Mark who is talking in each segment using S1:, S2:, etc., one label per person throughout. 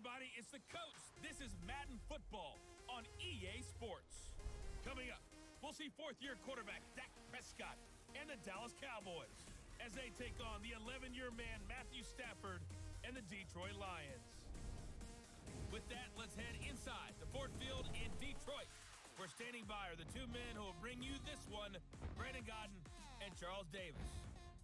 S1: everybody, it's the coach. This is Madden football on EA Sports. Coming up, we'll see fourth-year quarterback Dak Prescott and the Dallas Cowboys as they take on the 11-year man Matthew Stafford and the Detroit Lions. With that, let's head inside the Ford Field in Detroit. We're standing by are the two men who will bring you this one, Brandon Godden and Charles Davis.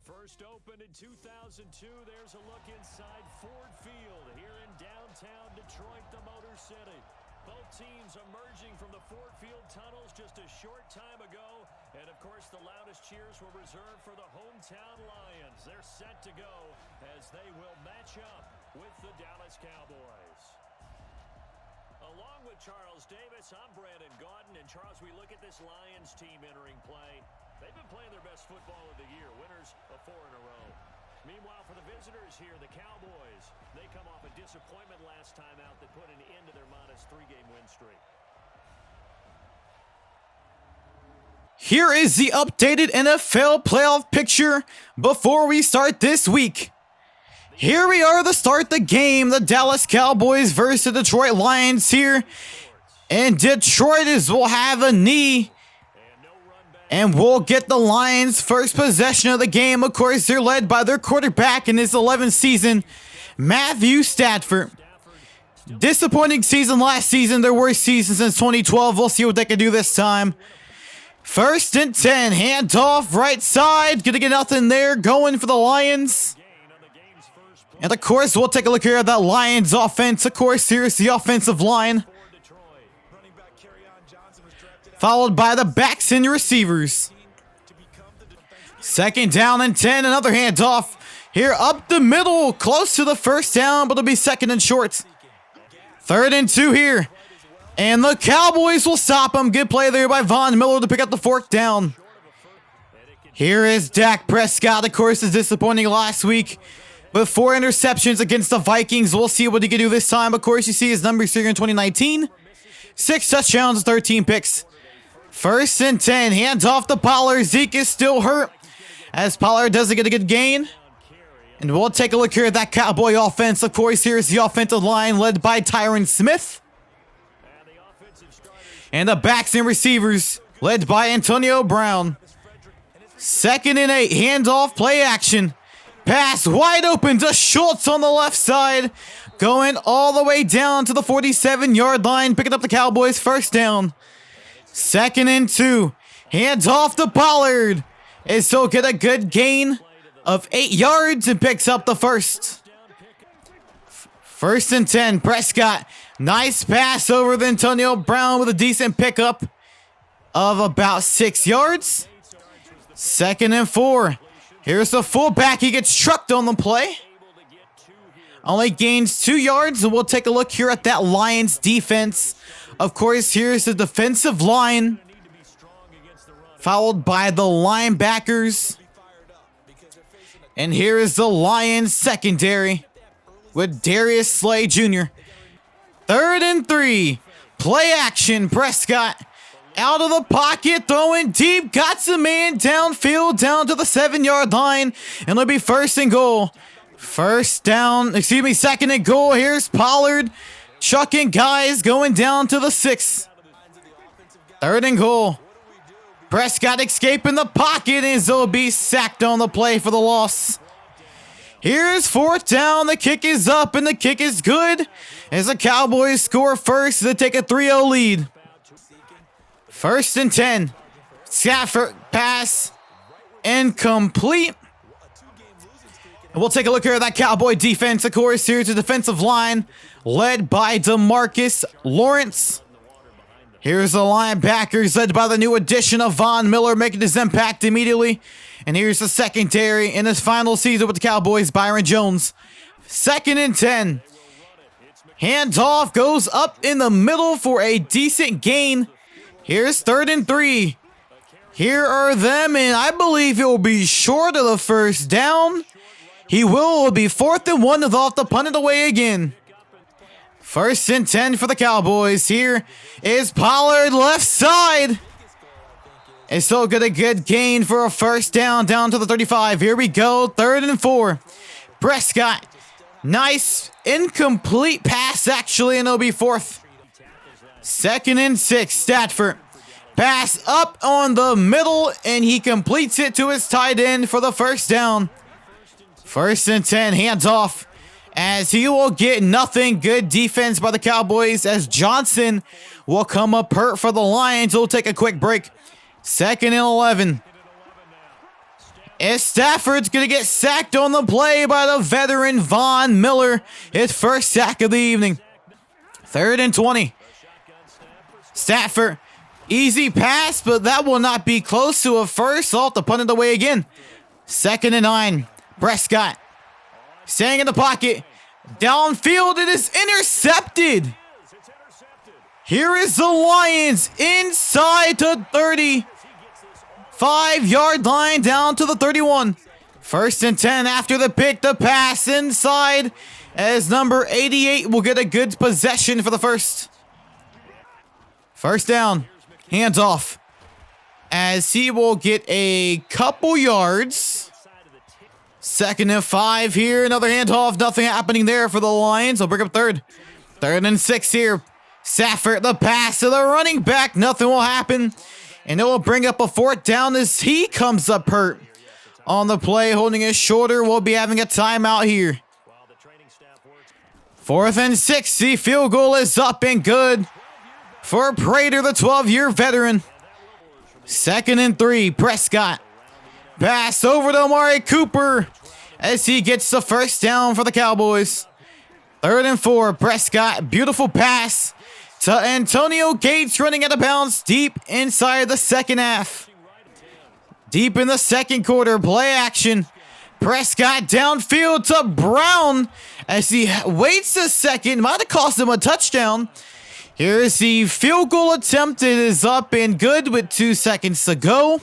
S2: First opened in 2002, there's a look inside Ford Field here in downtown Detroit, the Motor City. Both teams emerging from the Ford Field tunnels just a short time ago. And, of course, the loudest cheers were reserved for the hometown Lions. They're set to go as they will match up with the Dallas Cowboys. Along with Charles Davis, I'm Brandon Godden. And, Charles, we look at this Lions team entering play. They've been playing their best football of the year, winners of 4 in a row. Meanwhile, for the visitors here, the Cowboys, they come off a disappointment last time out that put an end to their modest 3-game win streak.
S3: Here is the updated NFL playoff picture before we start this week. Here we are to start the game, the Dallas Cowboys versus the Detroit Lions here. And Detroit will have a knee. And we'll get the Lions' first possession of the game. Of course, they're led by their quarterback in his 11th season, Matthew Stafford. Disappointing season last season, their worst season since 2012. We'll see what they can do this time. 1st and 10, handoff right side. Gonna get nothing there, going for the Lions. And of course, we'll take a look here at that Lions offense. Of course, here's the offensive line, followed by the backs and receivers. 2nd down and 10, another handoff here up the middle, close to the first down, but it'll be 2nd and short. 3rd and 2 here, and the Cowboys will stop them. Good play there by Von Miller to pick up the 4th down. Here is Dak Prescott. Of course, is disappointing last week with 4 interceptions against the Vikings. We'll see what he can do this time. Of course, you see his numbers here in 2019. 6 touchdowns, 13 picks. 1st and 10, hands off to Pollard. Zeke is still hurt as Pollard doesn't get a good gain. And we'll take a look here at that Cowboy offense. Of course, here's the offensive line led by Tyron Smith. And the backs and receivers led by Antonio Brown. 2nd and 8, handoff, play action. Pass wide open to Schultz on the left side. Going all the way down to the 47-yard line, picking up the Cowboys' 1st down. 2nd and 2, hands off to Pollard. And so get a good gain of 8 yards and picks up the 1st. 1st and 10, Prescott. Nice pass over to Antonio Brown with a decent pickup of about 6 yards. 2nd and 4. Here's the fullback. He gets trucked on the play. Only gains 2 yards, and we'll take a look here at that Lions defense. Of course, here's the defensive line, followed by the linebackers. And here is the Lions secondary with Darius Slay Jr. 3rd and 3, play action. Prescott out of the pocket, throwing deep, got some man downfield, down to the 7-yard line, and it'll be 1st and goal. 2nd and goal. Here's Pollard chucking guys, going down to the 6. 3rd and goal. Prescott escaping the pocket, and he'll be sacked on the play for the loss. Here's 4th down. The kick is up, and the kick is good as the Cowboys score first to take a 3-0 lead. 1st and 10. Stafford pass incomplete. And we'll take a look here at that Cowboy defense. Of course, here's the defensive line led by DeMarcus Lawrence. Here's the linebackers led by the new addition of Von Miller, making his impact immediately. And here's the secondary in his final season with the Cowboys, Byron Jones. 2nd and 10. Handoff goes up in the middle for a decent gain. Here's 3rd and 3. Here are them, and I believe it will be short of the 1st down. He will be 4th and 1 off the punt it away again. 1st and 10 for the Cowboys. Here is Pollard left side. And still get a good gain for a 1st down, down to the 35. Here we go, 3rd and 4. Prescott Nice incomplete pass, actually, and it'll be fourth. 2nd and 6, Stafford. Pass up on the middle, and he completes it to his tight end for the first down. 1st and 10, hands off, as he will get nothing. Good defense by the Cowboys, as Johnson will come up hurt for the Lions. We'll take a quick break. 2nd and 11. As Stafford's going to get sacked on the play by the veteran Von Miller. His first sack of the evening. 3rd and 20. Stafford, easy pass, but that will not be close to a first. I'll have to punt it away again. 2nd and 9. Prescott staying in the pocket. Downfield, it is intercepted. Here is the Lions inside to 30. 5-yard line down to the 31. 1st and 10 after the pick. The pass inside as number 88 will get a good possession for the first. First down. Hands off. As he will get a couple yards. 2nd and 5 here. Another handoff. Nothing happening there for the Lions. They'll bring up 3rd. 3rd and 6 here. Stafford, the pass to the running back. Nothing will happen. And it will bring up a 4th down as he comes up hurt on the play, holding his shoulder. We'll be having a timeout here. 4th and 6. The field goal is up and good for Prater, the 12-year veteran. 2nd and 3. Prescott. Pass over to Amari Cooper as he gets the first down for the Cowboys. 3rd and 4. Prescott. Beautiful pass to Antonio Gates, running out of bounds deep inside the second half. Deep in the second quarter. Play action. Prescott downfield to Brown as he waits a second. Might have cost him a touchdown. Here's the field goal attempt. It is up and good with 2 seconds to go,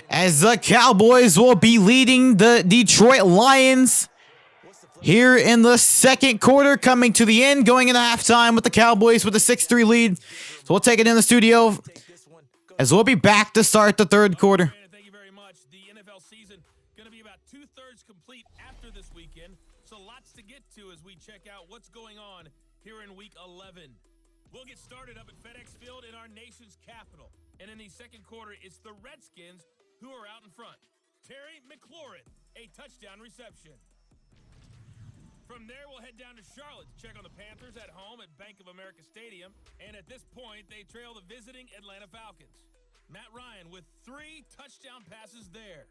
S3: as the Cowboys will be leading the Detroit Lions here in the second quarter, coming to the end, going into halftime with the Cowboys with a 6-3 lead. So we'll take it in the studio as we'll be back to start the third quarter.
S1: Thank you very much. The NFL season going to be about 2/3 complete after this weekend, so lots to get to as we check out what's going on here in Week 11. We'll get started up at FedEx Field in our nation's capital. And in the second quarter, it's the Redskins who are out in front. Terry McLaurin, a touchdown reception. From there, we'll head down to Charlotte to check on the Panthers at home at Bank of America Stadium. And at this point, they trail the visiting Atlanta Falcons. Matt Ryan with 3 touchdown passes there.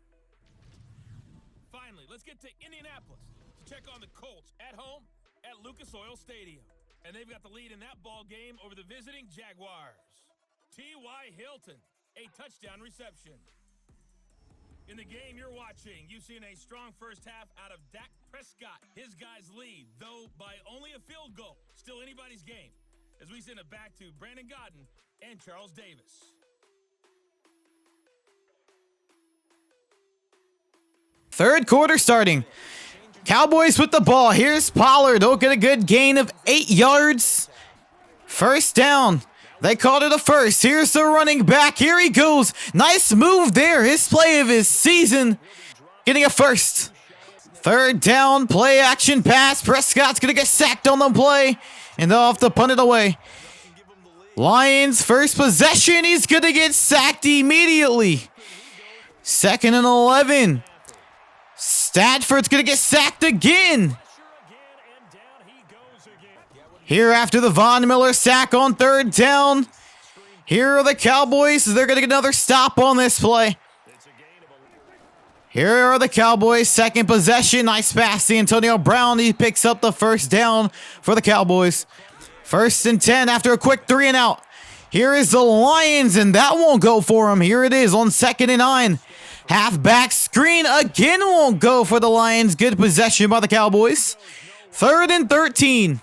S1: Finally, let's get to Indianapolis to check on the Colts at home at Lucas Oil Stadium. And they've got the lead in that ball game over the visiting Jaguars. T.Y. Hilton, a touchdown reception. In the game you're watching, you've seen a strong first half out of Dak Prescott. His guys lead, though by only a field goal. Still anybody's game, as we send it back to Brandon Godden and Charles Davis.
S3: Third quarter starting. Cowboys with the ball. Here's Pollard. They'll get a good gain of 8 yards. First down. They called it a first. Here's the running back. Here he goes. Nice move there. His play of his season. Getting a first. 3rd down. Play action pass. Prescott's going to get sacked on the play. And they'll have to punt it away. Lions first possession. He's going to get sacked immediately. 2nd and 11. Stafford's going to get sacked again. Here after the Von Miller sack on 3rd down. Here are the Cowboys. They're going to get another stop on this play. Here are the Cowboys. Second possession. Nice pass to Antonio Brown. He picks up the first down for the Cowboys. 1st and 10 after a quick 3 and out. Here is the Lions, and that won't go for him. Here it is on 2nd and 9. Halfback screen again won't go for the Lions. Good possession by the Cowboys. 3rd and 13.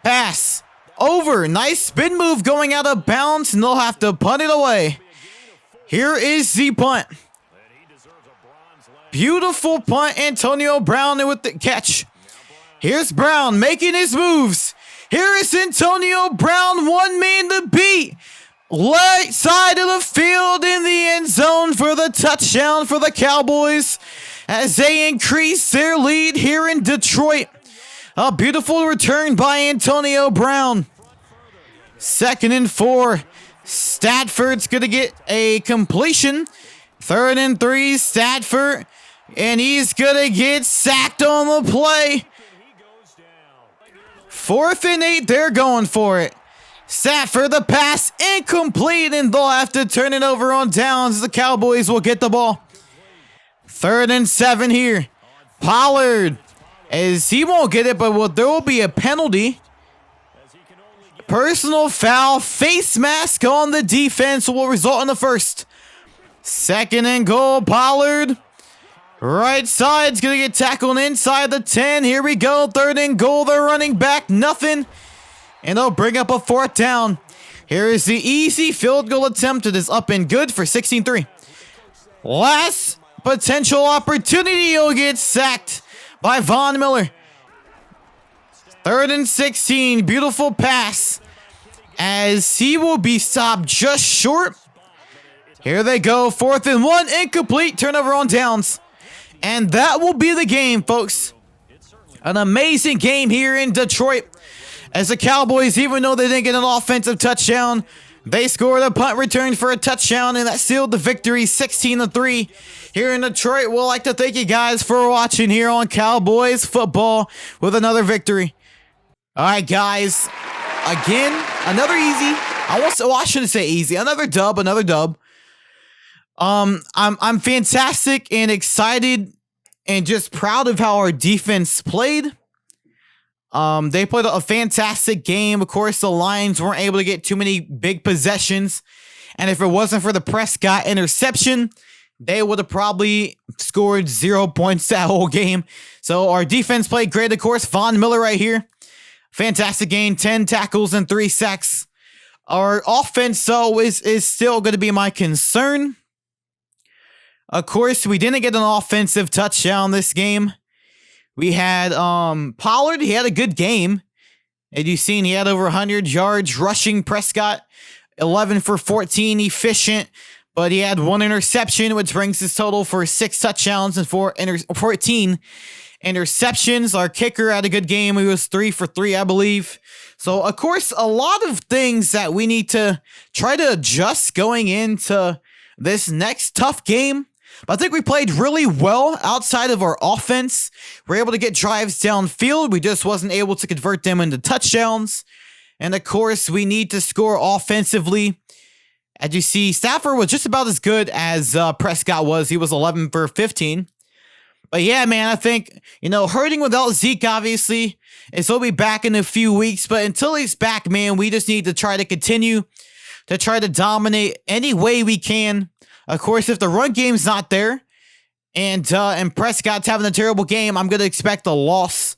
S3: Pass over. Nice spin move going out of bounds, and they'll have to punt it away. Here is the punt. Beautiful punt. Antonio Brown with the catch. Here's Brown making his moves. Here is Antonio Brown. One man to beat. Right side of the field in the end zone for the touchdown for the Cowboys as they increase their lead here in Detroit. A beautiful return by Antonio Brown. 2nd and 4. Stafford's going to get a completion. 3rd and 3. Stafford. And he's going to get sacked on the play. 4th and 8. They're going for it. Stafford, the pass incomplete, and they'll have to turn it over on downs. The Cowboys will get the ball. 3rd and 7 here. Pollard, as he won't get it, but there will be a penalty. Personal foul, face mask on the defense will result in the first. 2nd and goal, Pollard. Right side's going to get tackled inside the 10. Here we go, 3rd and goal. They're running back, nothing. And they'll bring up a 4th down. Here is the easy field goal attempt. It is up and good for 16-3. Last potential opportunity. He'll get sacked by Von Miller. 3rd and 16. Beautiful pass. As he will be stopped just short. Here they go. 4th and 1. Incomplete. Turnover on downs. And that will be the game, folks. An amazing game here in Detroit. As the Cowboys, even though they didn't get an offensive touchdown, they scored a punt return for a touchdown, and that sealed the victory 16-3 here in Detroit. We'd like to thank you guys for watching here on Cowboys Football with another victory. All right, guys. Again, another easy. I shouldn't say easy. Another dub. I'm fantastic and excited and just proud of how our defense played. They played a fantastic game. Of course, the Lions weren't able to get too many big possessions. And if it wasn't for the Prescott interception, they would have probably scored 0 points that whole game. So our defense played great. Of course, Von Miller right here. Fantastic game. 10 tackles and 3 sacks. Our offense, though, is still going to be my concern. Of course, we didn't get an offensive touchdown this game. We had Pollard. He had a good game. As you've seen, he had over 100 yards rushing. Prescott, 11 for 14, efficient. But he had 1 interception, which brings his total for 6 touchdowns and 14 interceptions. Our kicker had a good game. He was 3 for 3, I believe. So, of course, a lot of things that we need to try to adjust going into this next tough game. But I think we played really well outside of our offense. We're able to get drives downfield. We just wasn't able to convert them into touchdowns. And of course, we need to score offensively. As you see, Stafford was just about as good as Prescott was. He was 11 for 15. But yeah, man, I think, hurting without Zeke, obviously, is he'll be back in a few weeks. But until he's back, man, we just need to try to continue to try to dominate any way we can. Of course, if the run game's not there and Prescott's having a terrible game, I'm going to expect a loss.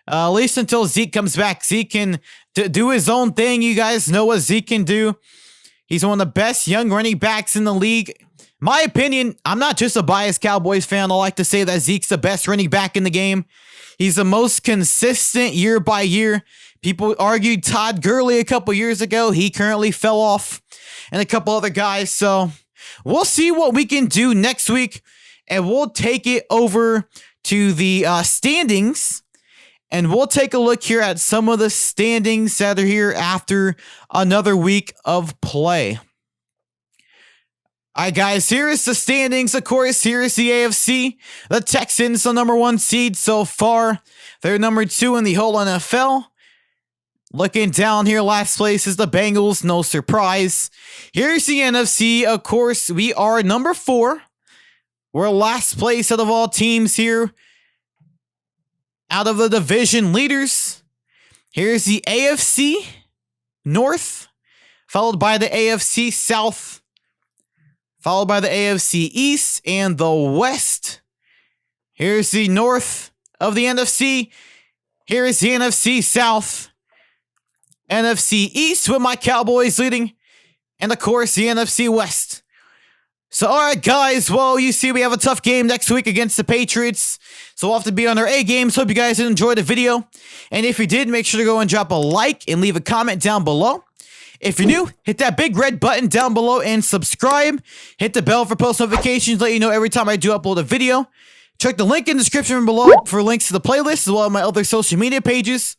S3: At least until Zeke comes back. Zeke can do his own thing. You guys know what Zeke can do. He's one of the best young running backs in the league. My opinion, I'm not just a biased Cowboys fan. I like to say that Zeke's the best running back in the game. He's the most consistent year by year. People argued Todd Gurley a couple years ago. He currently fell off. And a couple other guys. So we'll see what we can do next week, and we'll take it over to the standings, and we'll take a look here at some of the standings that are here after another week of play. All right, guys, here is the standings. Of course, here is the AFC. The Texans, the number 1 seed so far. They're number 2 in the whole NFL. Looking down here, last place is the Bengals. No surprise. Here's the NFC. Of course, we are number 4. We're last place out of all teams here. Out of the division leaders. Here's the AFC North. Followed by the AFC South. Followed by the AFC East and the West. Here's the North of the NFC. Here is the NFC South. NFC East with my Cowboys leading. And, of course, the NFC West. So, all right, guys. Well, you see we have a tough game next week against the Patriots. So, we'll have to be on our A games. Hope you guys enjoyed the video. And if you did, make sure to go and drop a like and leave a comment down below. If you're new, hit that big red button down below and subscribe. Hit the bell for post notifications. Let you know every time I do upload a video. Check the link in the description below for links to the playlist as well as my other social media pages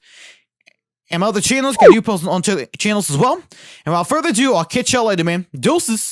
S3: and my other channels. Got you post on channels as well. And without further ado, I'll catch y'all later, man. Deuces.